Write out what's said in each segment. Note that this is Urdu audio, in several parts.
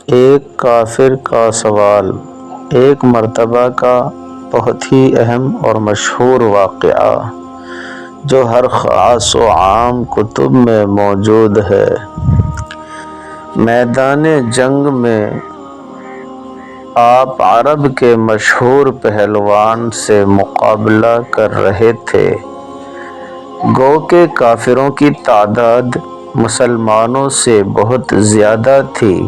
ایک کافر کا سوال۔ ایک مرتبہ کا بہت ہی اہم اور مشہور واقعہ جو ہر خاص و عام کتب میں موجود ہے۔ میدان جنگ میں آپ عرب کے مشہور پہلوان سے مقابلہ کر رہے تھے۔ گو کہ کافروں کی تعداد مسلمانوں سے بہت زیادہ تھی،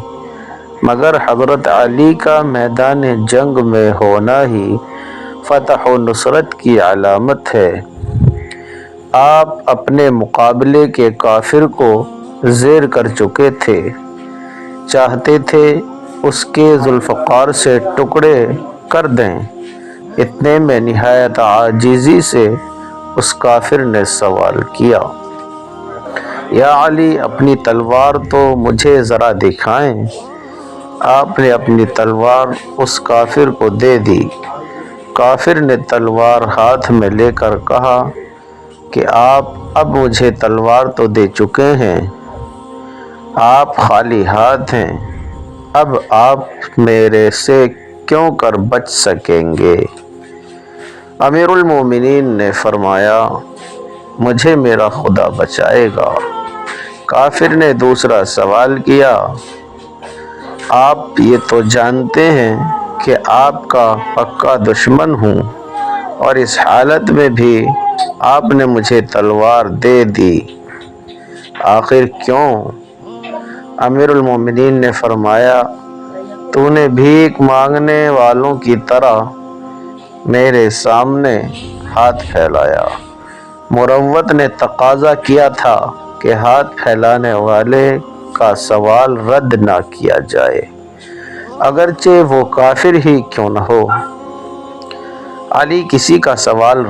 مگر حضرت علی کا میدان جنگ میں ہونا ہی فتح و نصرت کی علامت ہے۔ آپ اپنے مقابلے کے کافر کو زیر کر چکے تھے، چاہتے تھے اس کے ذوالفقار سے ٹکڑے کر دیں۔ اتنے میں نہایت عاجزی سے اس کافر نے سوال کیا، یا علی، اپنی تلوار تو مجھے ذرا دکھائیں۔ آپ نے اپنی تلوار اس کافر کو دے دی۔ کافر نے تلوار ہاتھ میں لے کر کہا کہ آپ اب مجھے تلوار تو دے چکے ہیں، آپ خالی ہاتھ ہیں، اب آپ میرے سے کیوں کر بچ سکیں گے؟ امیر المومنین نے فرمایا، مجھے میرا خدا بچائے گا۔ کافر نے دوسرا سوال کیا، آپ یہ تو جانتے ہیں کہ آپ کا پکا دشمن ہوں، اور اس حالت میں بھی آپ نے مجھے تلوار دے دی، آخر کیوں؟ امیر المومنین نے فرمایا، تو نے بھیک مانگنے والوں کی طرح میرے سامنے ہاتھ پھیلایا۔ مروت نے تقاضا کیا تھا کہ ہاتھ پھیلانے والے کا سوال رد نہ کیا جائے، اگرچہ وہ کافر ہی کیوں نہ ہو۔ علی کسی کا سوال